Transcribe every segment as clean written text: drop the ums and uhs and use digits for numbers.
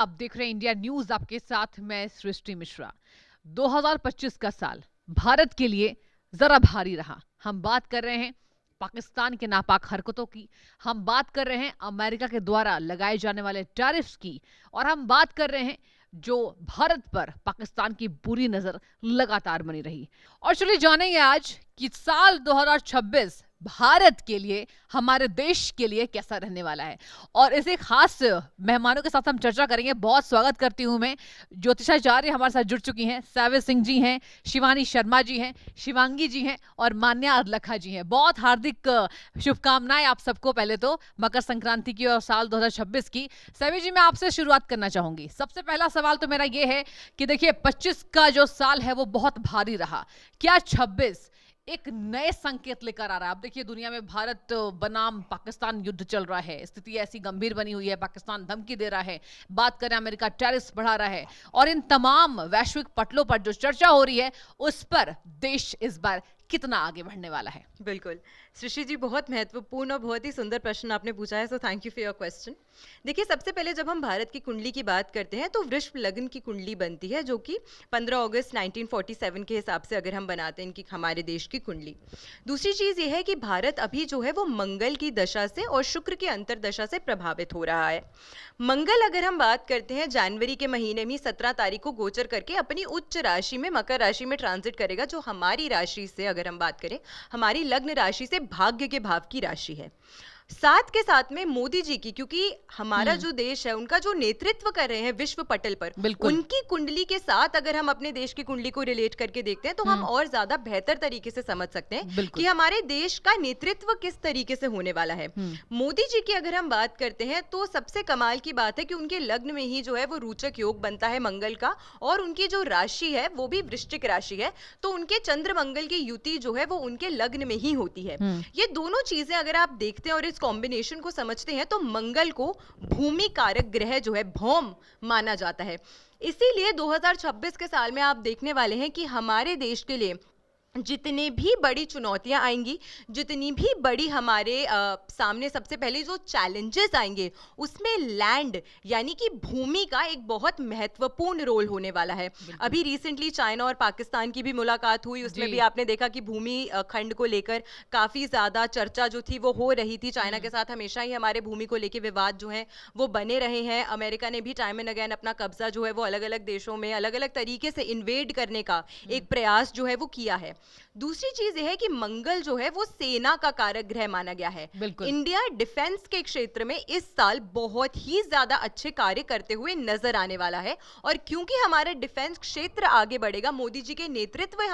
आप देख रहे हैं इंडिया न्यूज, आपके साथ मैं सृष्टि मिश्रा। 2025 का साल भारत के लिए जरा भारी रहा। हम बात कर रहे हैं पाकिस्तान के नापाक हरकतों की, हम बात कर रहे हैं अमेरिका के द्वारा लगाए जाने वाले टैरिफ्स की, और हम बात कर रहे हैं जो भारत पर पाकिस्तान की बुरी नजर लगातार बनी रही। और चलिए जानेंगे आज कि साल 2026 भारत के लिए, हमारे देश के लिए कैसा रहने वाला है। और इसे खास मेहमानों के साथ हम चर्चा करेंगे। बहुत स्वागत करती हूं मैं, ज्योतिषाचार्य हमारे साथ जुड़ चुकी हैं, सैविज सिंह जी हैं, शिवानी शर्मा जी हैं, शिवांगी जी हैं और मान्या अदलखा जी हैं। बहुत हार्दिक शुभकामनाएं आप सबको पहले तो मकर संक्रांति की और साल 2026 की। सैविज जी, मैं आपसे शुरुआत करना चाहूंगी। सबसे पहला सवाल तो मेरा ये है कि देखिए 25 का जो साल है वो बहुत भारी रहा। क्या 26 एक नए संकेत लेकर आ रहा है? आप देखिए दुनिया में भारत बनाम पाकिस्तान युद्ध चल रहा है, स्थिति ऐसी गंभीर बनी हुई है, पाकिस्तान धमकी दे रहा है, बात करें अमेरिका टैरिफ बढ़ा रहा है, और इन तमाम वैश्विक पटलों पर जो चर्चा हो रही है उस पर देश इस बार कितना आगे बढ़ने वाला है? बिल्कुल सृष्टि जी, बहुत महत्वपूर्ण और बहुत ही सुंदर प्रश्न आपने पूछा है, so thank you for your question. देखिए, सबसे पहले जब हम भारत की कुंडली की बात करते हैं तो वृषभ लग्न की कुंडली बनती है, जो कि 15 अगस्त 1947 के हिसाब से अगर हम बनाते हैं इनकी हमारे देश की कुंडली। दूसरी चीज़ ये है कि भारत अभी जो है वो मंगल की दशा से और शुक्र की अंतर्दशा से प्रभावित हो रहा है। मंगल, अगर हम बात करते हैं, जनवरी के महीने में 17 तारीख को गोचर करके अपनी उच्च राशि में मकर राशि में ट्रांजिट करेगा, जो हमारी राशि से, अगर हम बात करें, हमारी लग्न राशि से भाग्य के भाव की राशि है। साथ के साथ में मोदी जी की, क्योंकि हमारा जो देश है उनका जो नेतृत्व कर रहे हैं विश्व पटल पर, उनकी कुंडली के साथ अगर हम अपने देश की कुंडली को रिलेट करके देखते हैं तो हम और ज्यादा बेहतर तरीके से समझ सकते हैं कि हमारे देश का नेतृत्व किस तरीके से होने वाला है। मोदी जी की अगर हम बात करते हैं तो सबसे कमाल की बात है कि उनके लग्न में ही जो है वो रोचक योग बनता है मंगल का, और उनकी जो राशि है वो भी वृश्चिक राशि है, तो उनके चंद्र मंगल की युति जो है वो उनके लग्न में ही होती है। ये दोनों चीजें अगर आप देखते हैं और इस कॉम्बिनेशन को समझते हैं तो मंगल को भूमि कारक ग्रह जो है, भौम, माना जाता है। इसीलिए 2026 के साल में आप देखने वाले हैं कि हमारे देश के लिए जितने भी बड़ी चुनौतियां आएंगी, जितनी भी बड़ी हमारे सामने सबसे पहले जो चैलेंजेस आएंगे, उसमें लैंड यानी कि भूमि का एक बहुत महत्वपूर्ण रोल होने वाला है। अभी रिसेंटली चाइना और पाकिस्तान की भी मुलाकात हुई, उसमें भी आपने देखा कि भूमि खंड को लेकर काफी ज्यादा चर्चा जो थी वो हो रही थी। चाइना के साथ हमेशा ही हमारे भूमि को लेकर विवाद जो है वो बने रहे हैं। अमेरिका ने भी टाइम एंड अगेन अपना कब्जा जो है वो अलग अलग देशों में अलग अलग तरीके से इन्वेड करने का एक प्रयास जो है वो किया है। दूसरी चीज यह है कि मंगल जो है वो सेना का कारक ग्रह माना गया है। इंडिया डिफेंस के क्षेत्र में इस साल बहुत ही ज्यादा अच्छे कार्य करते हुए नजर आने वाला है, और क्योंकि हमारा डिफेंस क्षेत्र आगे बढ़ेगा, मोदी जी के नेतृत्व में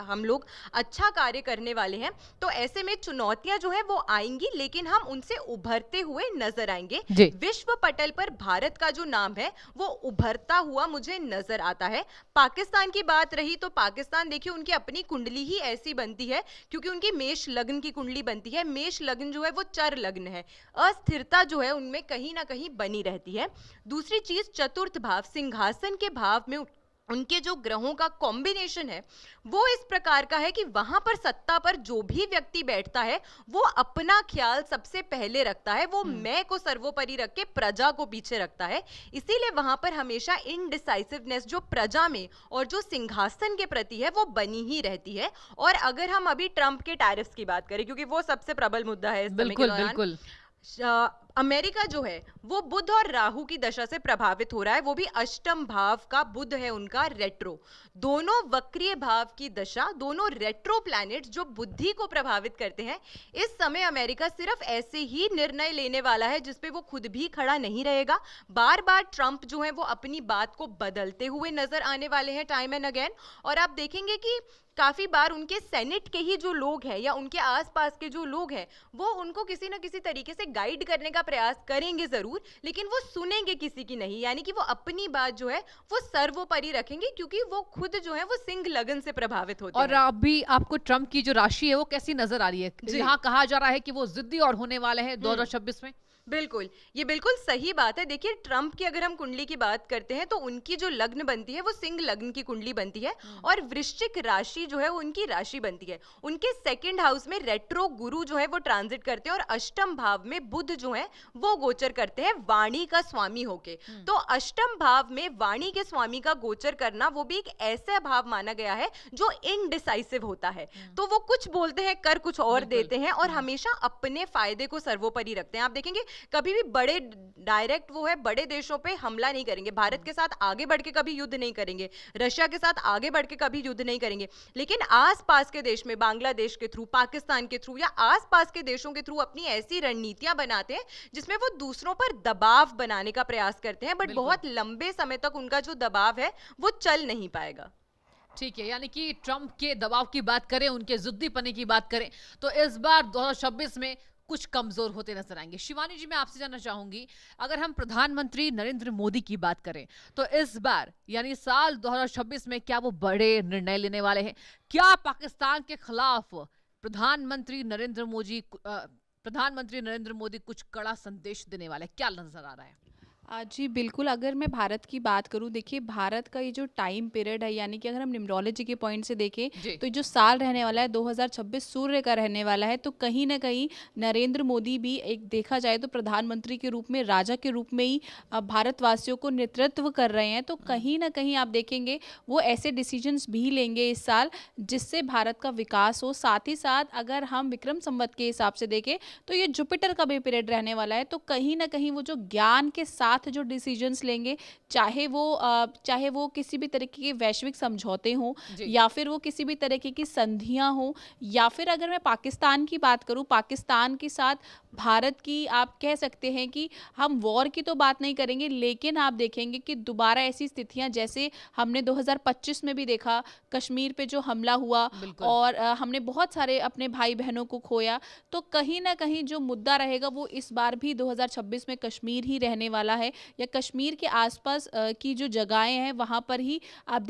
हम लोग अच्छा कार्य करने वाले हैं, तो ऐसे में चुनौतियां जो है वो आएंगी, लेकिन हम उनसे उभरते हुए नजर आएंगे। विश्व पटल पर भारत का जो नाम है वो उभरता हुआ मुझे नजर आता है। पाकिस्तान की बात रही तो पाकिस्तान देखिए उनकी अपनी कुंडली ही ऐसी बनती है, क्योंकि उनकी मेष लग्न की कुंडली बनती है। मेष लग्न जो है वो चर लग्न है, अस्थिरता जो है उनमें कहीं ना कहीं बनी रहती है। दूसरी चीज, चतुर्थ भाव, सिंहासन के भाव में उनके जो ग्रहों का कॉम्बिनेशन है वो इस प्रकार का है कि वहां पर सत्ता पर जो भी व्यक्ति बैठता है वो अपना ख्याल सबसे पहले रखता है, वो मैं को सर्वोपरि रख के प्रजा को पीछे रखता है। इसीलिए वहां पर हमेशा इनडिसाइसिवनेस जो प्रजा में और जो सिंहासन के प्रति है वो बनी ही रहती है। और अगर हम अभी ट्रंप के टैरिफ्स की बात करें, क्योंकि वो सबसे प्रबल मुद्दा है इस समय के दौरान, अमेरिका जो है वो बुध और राहु की दशा से प्रभावित हो रहा है, वो भी अष्टम भाव का बुध है उनका रेट्रो। दोनों वक्रीय भाव की दशा, दोनों रेट्रो प्लैनेट्स जो बुद्धि को प्रभावित करते हैं। इस समय अमेरिका सिर्फ ऐसे ही निर्णय लेने वाला है जिसपे वो खुद भी खड़ा नहीं रहेगा। बार बार ट्रंप जो है वो अपनी बात को बदलते हुए नजर आने वाले हैं टाइम एंड अगेन, और आप देखेंगे कि काफी बार उनके सेनेट के ही जो लोग हैं या उनके आसपास के जो लोग हैं वो उनको किसी ना किसी तरीके से गाइड करने का प्रयास करेंगे जरूर, लेकिन वो सुनेंगे किसी की नहीं, यानी कि वो अपनी बात जो है वो सर्वोपरि रखेंगे, क्योंकि वो खुद जो है वो सिंह लगन से प्रभावित होते हैं। और अभी आपको ट्रंप की जो राशि है वो कैसी नजर आ रही है? यहाँ कहा जा रहा है कि वो जिद्दी और होने वाले हैं 2026 में। बिल्कुल, ये बिल्कुल सही बात है। देखिए ट्रम्प की अगर हम कुंडली की बात करते हैं तो उनकी जो लग्न बनती है वो सिंह लग्न की कुंडली बनती है और वृश्चिक राशि जो है वो उनकी राशि बनती है। उनके सेकंड हाउस में रेट्रो गुरु जो है वो ट्रांजिट करते हैं और अष्टम भाव में बुध जो है वो गोचर करते हैं वाणी का स्वामी होके। तो अष्टम भाव में वाणी के स्वामी का गोचर करना वो भी एक ऐसा भाव माना गया है जो इनडिसाइसिव होता है। तो वो कुछ बोलते हैं कर कुछ और बिल्कुल। देते हैं और हमेशा अपने फायदे को सर्वोपरि रखते हैं। आप देखेंगे कभी भी बड़े डायरेक्ट वो है बड़े देशों पे हमला नहीं करेंगे, भारत के साथ आगे बढ़ के कभी युद्ध नहीं करेंगे, रशिया के साथ आगे बढ़ के कभी युद्ध नहीं करेंगे, लेकिन आसपास के देश में बांग्लादेश के थ्रू, पाकिस्तान के थ्रू या आसपास के देशों के थ्रू अपनी ऐसी रणनीतियां बनाते हैं जिसमें वो दूसरों पर दबाव बनाने का प्रयास करते हैं, बट बिल्कुल। बहुत लंबे समय तक उनका जो दबाव है वो चल नहीं पाएगा। ठीक है, यानी कि ट्रंप के दबाव की बात करें, उनके जिद्दीपने की बात करें, तो इस बार 2026 में कुछ कमजोर होते नजर आएंगे। शिवानी जी, मैं आपसे जानना चाहूंगी, अगर हम प्रधानमंत्री नरेंद्र मोदी की बात करें तो इस बार यानी साल 2026 में क्या वो बड़े निर्णय लेने वाले हैं? क्या पाकिस्तान के खिलाफ प्रधानमंत्री नरेंद्र मोदी कुछ कड़ा संदेश देने वाले हैं? क्या नजर आ रहा है? जी बिल्कुल, अगर मैं भारत की बात करूं, देखिए भारत का ये जो टाइम पीरियड है, यानी कि अगर हम न्यूमरोलॉजी के पॉइंट से देखें जी। तो जो साल रहने वाला है 2026 सूर्य का रहने वाला है। तो कहीं ना कहीं नरेंद्र मोदी भी एक देखा जाए तो प्रधानमंत्री के रूप में, राजा के रूप में ही भारतवासियों को नेतृत्व कर रहे हैं। तो कहीं ना कहीं आप देखेंगे वो ऐसे डिसीजंस भी लेंगे इस साल जिससे भारत का विकास हो। साथ ही साथ अगर हम विक्रम संवत के हिसाब से देखें तो ये जुपिटर का भी पीरियड रहने वाला है। तो कहीं ना कहीं वो जो ज्ञान के साथ जो डिसीजंस लेंगे, चाहे वो किसी भी तरीके के वैश्विक समझौते हों जी। या फिर वो किसी भी तरीके की संधियां हों, या फिर अगर मैं पाकिस्तान की बात करूं, पाकिस्तान के साथ भारत की आप कह सकते हैं कि हम वॉर की तो बात नहीं करेंगे, लेकिन आप देखेंगे कि दोबारा ऐसी स्थितियां जैसे हमने 2025 में भी देखा, कश्मीर पे जो हमला हुआ बिल्कुल। और हमने बहुत सारे अपने भाई बहनों को खोया। तो कहीं ना कहीं जो मुद्दा रहेगा वो इस बार भी 2026 में कश्मीर ही रहने वाला है, या कश्मीर के आसपास की जो जगहें हैं वहाँ पर ही आप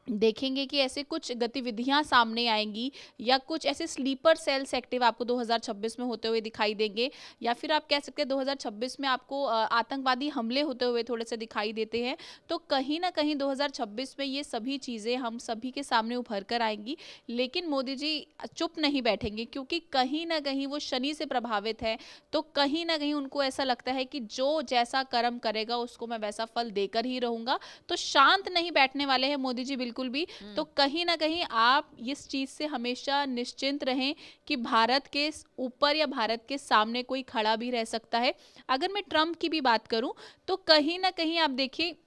देखेंगे कि ऐसे कुछ गतिविधियां सामने आएंगी, या कुछ ऐसे स्लीपर सेल्स एक्टिव आपको 2026 में होते हुए दिखाई देंगे, या फिर आप कह सकते हैं 2026 में आपको आतंकवादी हमले होते हुए थोड़े से दिखाई देते हैं। तो कहीं ना कहीं 2026 में ये सभी चीज़ें हम सभी के सामने उभर कर आएंगी। लेकिन मोदी जी चुप नहीं बैठेंगे, क्योंकि कहीं ना कहीं वो शनि से प्रभावित है। तो कहीं ना कहीं उनको ऐसा लगता है कि जो जैसा कर्म करेगा उसको मैं वैसा फल देकर ही रहूंगा। तो शांत नहीं बैठने वाले हैं मोदी जी बिल्कुल भी। तो कहीं ना कहीं आप इस चीज से हमेशा निश्चिंत रहें कि भारत के ऊपर या भारत के सामने कोई खड़ा भी रह सकता है। अगर मैं ट्रंप की भी बात करूं तो कहीं ना कहीं आप देखिए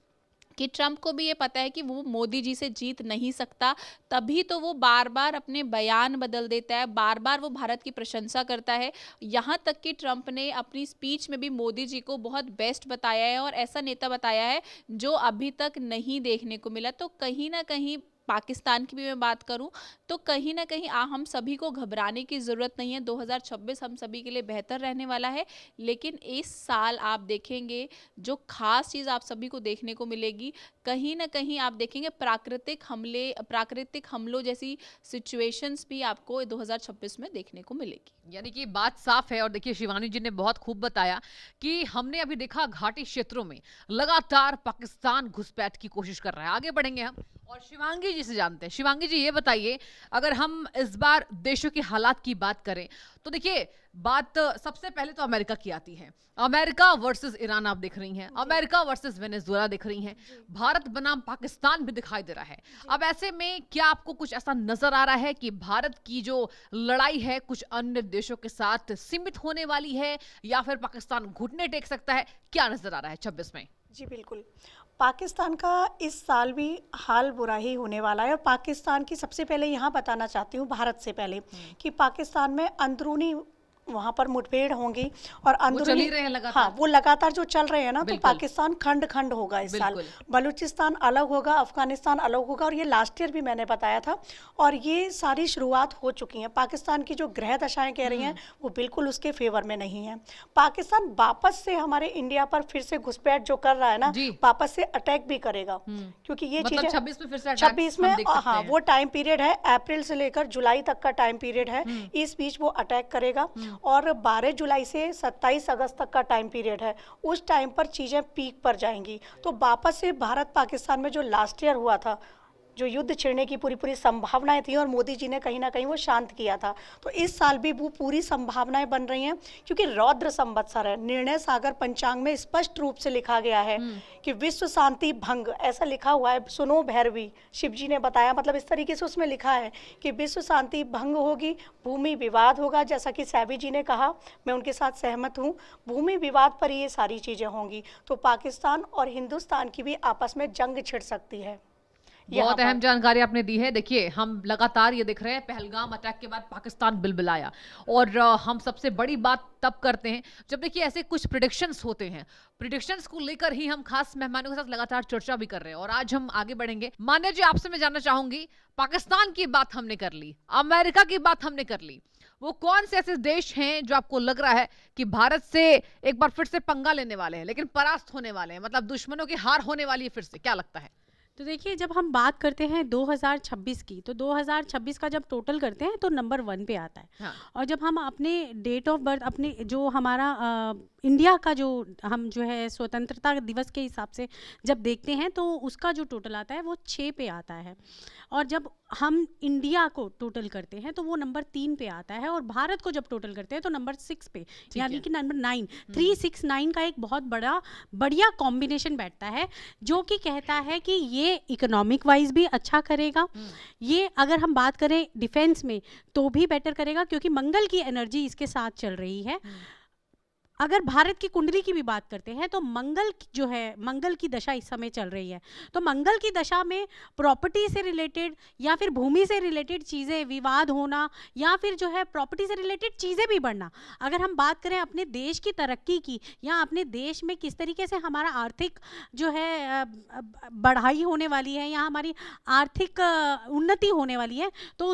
कि ट्रंप को भी ये पता है कि वो मोदी जी से जीत नहीं सकता, तभी तो वो बार बार अपने बयान बदल देता है, बार बार वो भारत की प्रशंसा करता है। यहाँ तक कि ट्रंप ने अपनी स्पीच में भी मोदी जी को बहुत बेस्ट बताया है और ऐसा नेता बताया है जो अभी तक नहीं देखने को मिला। तो कहीं ना कहीं पाकिस्तान की भी मैं बात करूं तो कहीं ना कहीं हम सभी को घबराने की ज़रूरत नहीं है। 2026 हम सभी के लिए बेहतर रहने वाला है। लेकिन इस साल आप देखेंगे जो खास चीज़ आप सभी को देखने को मिलेगी, कहीं ना कहीं आप देखेंगे प्राकृतिक हमलों जैसी सिचुएशंस भी आपको 2026 में देखने को मिलेगी। यानी कि बात साफ है। और देखिए शिवानी जी ने बहुत खूब बताया कि हमने अभी देखा घाटी क्षेत्रों में लगातार पाकिस्तान घुसपैठ की कोशिश कर रहा है। आगे बढ़ेंगे हम और शिवांगी जी से जानते हैं। शिवांगी जी ये बताइए, अगर हम इस बार देशों के हालात की बात करें तो देखिए बात सबसे पहले तो अमेरिका की आती है। अमेरिका वर्सेस ईरान आप दिख रही हैं, अमेरिका वर्सेस वेनेजुएला दिख रही हैं, भारत बनाम पाकिस्तान भी दिखाई दे रहा है। अब ऐसे में क्या आपको कुछ ऐसा नजर आ रहा है कि भारत की जो लड़ाई है कुछ अन्य देशों के साथ सीमित होने वाली है, या फिर पाकिस्तान घुटने टेक सकता है? क्या नजर आ रहा है 26 में? जी बिल्कुल, पाकिस्तान का इस साल भी हाल बुरा ही होने वाला है। और पाकिस्तान की सबसे पहले यहाँ बताना चाहती हूँ भारत से पहले कि पाकिस्तान में अंदरूनी वहाँ पर मुठभेड़ होंगी और वो चल ही रहे हैं लगातार। हाँ, वो लगातार जो चल रहे हैं ना, तो बिल्कुल। पाकिस्तान खंड खंड होगा इस साल। बिल्कुल। बलूचिस्तान अलग होगा, अफगानिस्तान अलग होगा, और ये लास्ट ईयर भी मैंने बताया था। और ये सारी शुरुआत हो चुकी है। पाकिस्तान की जो ग्रह दशाएं कह रही हैं वो बिल्कुल उसके फेवर में नहीं है। पाकिस्तान वापस से हमारे इंडिया पर फिर से घुसपैठ जो कर रहा है ना, जी। वापस से अटैक भी करेगा, क्योंकि ये मतलब चीजें 26 में फिर से attacks 26 में हम देख सकते हाँ, हैं। वो टाइम पीरियड है, अप्रैल से लेकर जुलाई तक का टाइम पीरियड है। इस बीच वो अटैक करेगा और 12 जुलाई से 27 अगस्त तक का टाइम पीरियड है, उस टाइम पर चीज़ें पीक पर जाएंगी। तो वापस से भारत पाकिस्तान में जो लास्ट ईयर हुआ था, जो युद्ध छिड़ने की पूरी पूरी संभावनाएं थी और मोदी जी ने कहीं ना कहीं वो शांत किया था, तो इस साल भी वो पूरी संभावनाएं बन रही हैं, क्योंकि रौद्र संवत्सर है। निर्णय सागर पंचांग में स्पष्ट रूप से लिखा गया है कि विश्व शांति भंग, ऐसा लिखा हुआ है। सुनो भैरवी, शिव जी ने बताया, मतलब इस तरीके से उसमें लिखा है कि विश्व शांति भंग होगी, भूमि विवाद होगा, जैसा कि सैबी जी ने कहा, मैं उनके साथ सहमत हूँ, भूमि विवाद पर ये सारी चीज़ें होंगी। तो पाकिस्तान और हिंदुस्तान की भी आपस में जंग छिड़ सकती है। बहुत अहम जानकारी आपने दी है। देखिए, हम लगातार ये देख रहे हैं, पहलगाम अटैक के बाद पाकिस्तान बिलबिलाया, और हम सबसे बड़ी बात तब करते हैं जब देखिए ऐसे कुछ प्रिडिक्शंस होते हैं। प्रिडिक्शंस को लेकर ही हम खास मेहमानों के साथ लगातार चर्चा भी कर रहे हैं, और आज हम आगे बढ़ेंगे। मान्या जी, आपसे मैं जानना चाहूंगी, पाकिस्तान की बात हमने कर ली, अमेरिका की बात हमने कर ली, वो कौन से ऐसे देश हैं जो आपको लग रहा है कि भारत से एक बार फिर से पंगा लेने वाले हैं, लेकिन परास्त होने वाले हैं, मतलब दुश्मनों की हार होने वाली है फिर से? क्या लगता है? तो देखिए, जब हम बात करते हैं 2026 की, तो 2026 का जब टोटल करते हैं तो नंबर 1 पे आता है। हाँ। और जब हम अपने डेट ऑफ बर्थ, अपने जो हमारा इंडिया का जो हम जो है स्वतंत्रता दिवस के हिसाब से जब देखते हैं, तो उसका जो टोटल आता है वो 6 पे आता है। और जब हम इंडिया को टोटल करते हैं तो वो नंबर 3 पे आता है, और भारत को जब टोटल करते हैं तो नंबर 6 पे, यानी कि नंबर 9, 369 का एक बहुत बढ़िया कॉम्बिनेशन बैठता है, जो कि कहता है कि ये इकोनॉमिक वाइज भी अच्छा करेगा, ये अगर हम बात करें डिफेंस में तो भी बेटर करेगा, क्योंकि मंगल की एनर्जी इसके साथ चल रही है। अगर भारत की कुंडली की भी बात करते हैं तो मंगल जो है, मंगल की दशा इस समय चल रही है, तो मंगल की दशा में प्रॉपर्टी से रिलेटेड या फिर भूमि से रिलेटेड चीज़ें, विवाद होना, या फिर जो है प्रॉपर्टी से रिलेटेड चीज़ें भी बढ़ना। अगर हम बात करें अपने देश की तरक्की की, या अपने देश में किस तरीके से हमारा आर्थिक जो है बढ़ाई होने वाली है, या हमारी आर्थिक उन्नति होने वाली है, तो